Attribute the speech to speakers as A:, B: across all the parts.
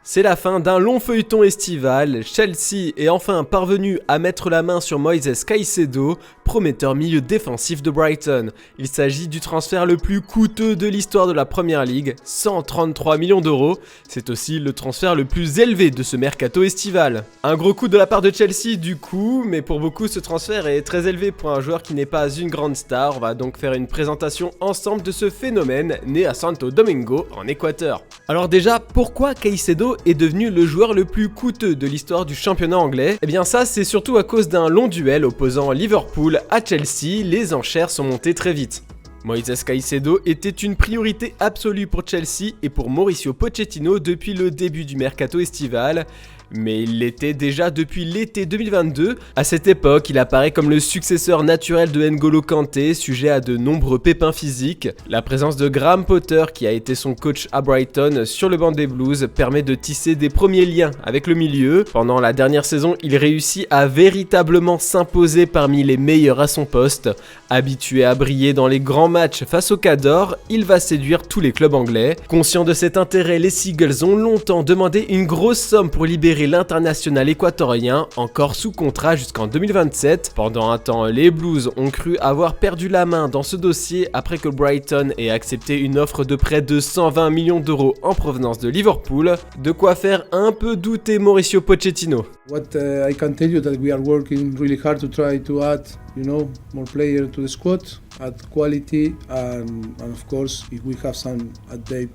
A: C'est la fin d'un long feuilleton estival. Chelsea est enfin parvenu à mettre la main sur Moises Caicedo, prometteur milieu défensif de Brighton. Il s'agit du transfert le plus coûteux de l'histoire de la Premier League, 133 millions d'euros. C'est aussi le transfert le plus élevé de ce mercato estival. Un gros coup de la part de Chelsea du coup, mais pour beaucoup ce transfert est très élevé pour un joueur qui n'est pas une grande star. On va donc faire une présentation ensemble de ce phénomène né à Santo Domingo en Équateur. Alors déjà, pourquoi Caicedo est devenu le joueur le plus coûteux de l'histoire du championnat anglais? Eh bien ça, c'est surtout à cause d'un long duel opposant Liverpool à Chelsea. Les enchères sont montées très vite. Moises Caicedo était une priorité absolue pour Chelsea et pour Mauricio Pochettino depuis le début du mercato estival. Mais il l'était déjà depuis l'été 2022. À cette époque, il apparaît comme le successeur naturel de N'Golo Kanté, sujet à de nombreux pépins physiques. La présence de Graham Potter, qui a été son coach à Brighton, sur le banc des Blues, permet de tisser des premiers liens avec le milieu. Pendant la dernière saison, il réussit à véritablement s'imposer parmi les meilleurs à son poste. Habitué à briller dans les grands matchs face au Cador, il va séduire tous les clubs anglais. Conscients de cet intérêt, les Seagulls ont longtemps demandé une grosse somme pour libérer l'international équatorien, encore sous contrat jusqu'en 2027. Pendant un temps, les Blues ont cru avoir perdu la main dans ce dossier après que Brighton ait accepté une offre de près de 120 millions d'euros en provenance de Liverpool, de quoi faire un peu douter Mauricio Pochettino.
B: What I can tell you that we are working really hard to try to add, more players to the squad, add quality, and of course, if we have some update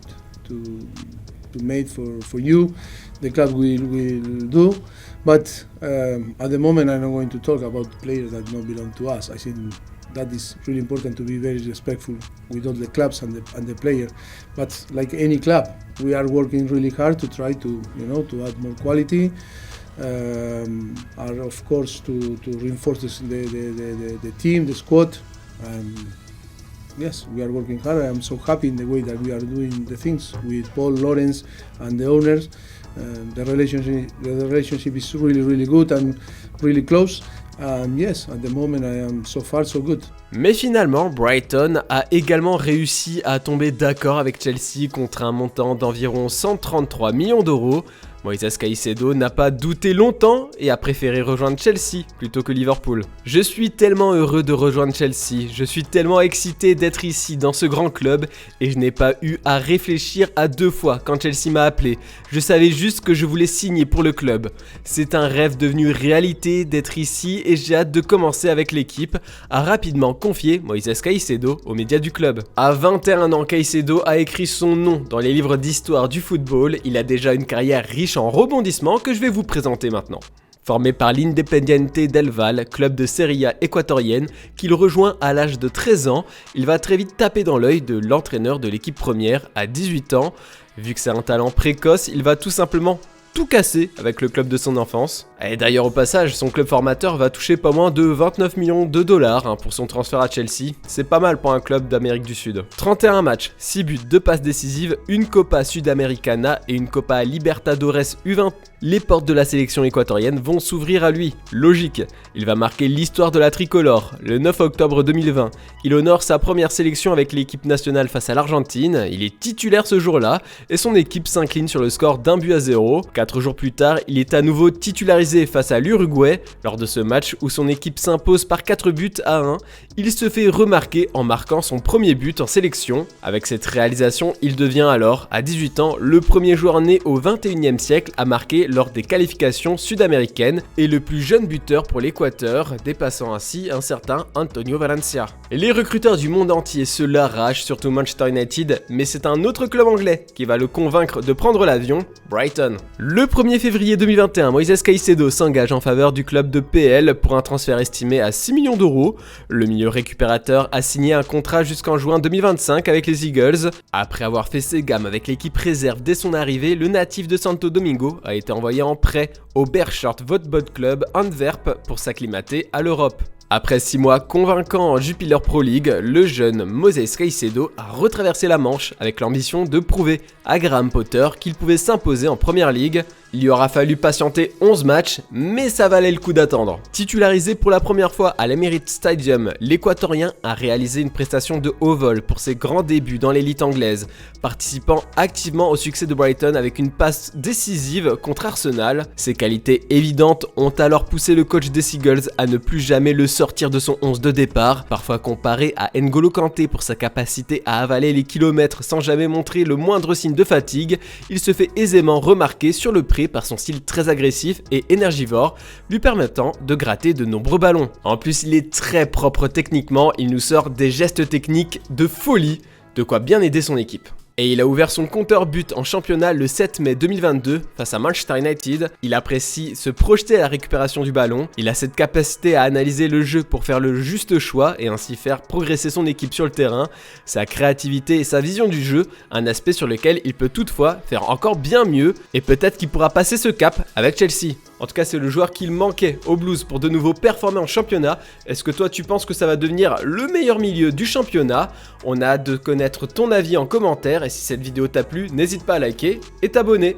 B: to make for you, the club will do. But at the moment, I'm not going to talk about players that don't belong to us. I think that is really important to be very respectful with all the clubs and the player. But like any club, we are working really hard to try to to add more quality. Are of course to reinforce the team, the squad. Yes, we are working hard. I am so happy in the way that we are doing the things with Paul, Lawrence, and the owners. The relationship is really good and really close. Yes, at the moment I am so far so good.
A: Mais finalement, Brighton a également réussi à tomber d'accord avec Chelsea contre un montant d'environ 133 millions d'euros. Moises Caicedo n'a pas douté longtemps et a préféré rejoindre Chelsea plutôt que Liverpool. Je suis tellement heureux de rejoindre Chelsea, je suis tellement excité d'être ici dans ce grand club et je n'ai pas eu à réfléchir à deux fois quand Chelsea m'a appelé. Je savais juste que je voulais signer pour le club. C'est un rêve devenu réalité d'être ici et j'ai hâte de commencer avec l'équipe, a rapidement confié Moises Caicedo aux médias du club. À 21 ans, Caicedo a écrit son nom dans les livres d'histoire du football. Il a déjà une carrière riche en rebondissements que je vais vous présenter maintenant. Formé par l'Independiente del Valle, club de Serie A équatorienne, qu'il rejoint à l'âge de 13 ans, il va très vite taper dans l'œil de l'entraîneur de l'équipe première à 18 ans. Vu que c'est un talent précoce, il va tout simplement tout casser avec le club de son enfance. Et d'ailleurs au passage, son club formateur va toucher pas moins de 29 millions de dollars pour son transfert à Chelsea. C'est pas mal pour un club d'Amérique du Sud. 31 matchs, 6 buts, 2 passes décisives, une Copa Sudamericana et une Copa Libertadores U20. Les portes de la sélection équatorienne vont s'ouvrir à lui. Logique, il va marquer l'histoire de la tricolore. Le 9 octobre 2020, il honore sa première sélection avec l'équipe nationale face à l'Argentine. Il est titulaire ce jour-là et son équipe s'incline sur le score d'1-0. 4 jours plus tard, il est à nouveau titularisé face à l'Uruguay. Lors de ce match où son équipe s'impose par 4-1, il se fait remarquer en marquant son premier but en sélection. Avec cette réalisation, il devient alors, à 18 ans, le premier joueur né au 21e siècle à marquer lors des qualifications sud-américaines et le plus jeune buteur pour l'Équateur, dépassant ainsi un certain Antonio Valencia. Les recruteurs du monde entier se l'arrachent, surtout Manchester United, mais c'est un autre club anglais qui va le convaincre de prendre l'avion, Brighton. Le 1er février 2021, Moises Caicedo s'engage en faveur du club de PL pour un transfert estimé à 6 millions d'euros. Le milieu récupérateur a signé un contrat jusqu'en juin 2025 avec les Eagles. Après avoir fait ses gammes avec l'équipe réserve dès son arrivée, le natif de Santo Domingo a été envoyé en prêt au Beerschot Voetbod Club Antwerp pour s'acclimater à l'Europe. Après 6 mois convaincants en Jupiler Pro League, le jeune Moisés Caicedo a retraversé la Manche avec l'ambition de prouver à Graham Potter qu'il pouvait s'imposer en Premier League. Il lui aura fallu patienter 11 matchs, mais ça valait le coup d'attendre. Titularisé pour la première fois à l'Emirates Stadium, l'Équatorien a réalisé une prestation de haut vol pour ses grands débuts dans l'élite anglaise, participant activement au succès de Brighton avec une passe décisive contre Arsenal. Ses qualités évidentes ont alors poussé le coach des Seagulls à ne plus jamais le sortir de son 11 de départ, parfois comparé à N'Golo Kanté pour sa capacité à avaler les kilomètres sans jamais montrer le moindre signe de fatigue. Il se fait aisément remarquer sur le pré par son style très agressif et énergivore, lui permettant de gratter de nombreux ballons. En plus, il est très propre techniquement, il nous sort des gestes techniques de folie, de quoi bien aider son équipe. Et il a ouvert son compteur but en championnat le 7 mai 2022 face à Manchester United. Il apprécie se projeter à la récupération du ballon. Il a cette capacité à analyser le jeu pour faire le juste choix et ainsi faire progresser son équipe sur le terrain. Sa créativité et sa vision du jeu, un aspect sur lequel il peut toutefois faire encore bien mieux et peut-être qu'il pourra passer ce cap avec Chelsea. En tout cas, c'est le joueur qu'il manquait aux Blues pour de nouveau performer en championnat. Est-ce que toi, tu penses que ça va devenir le meilleur milieu du championnat? On a hâte de connaître ton avis en commentaire. Et si cette vidéo t'a plu, n'hésite pas à liker et t'abonner.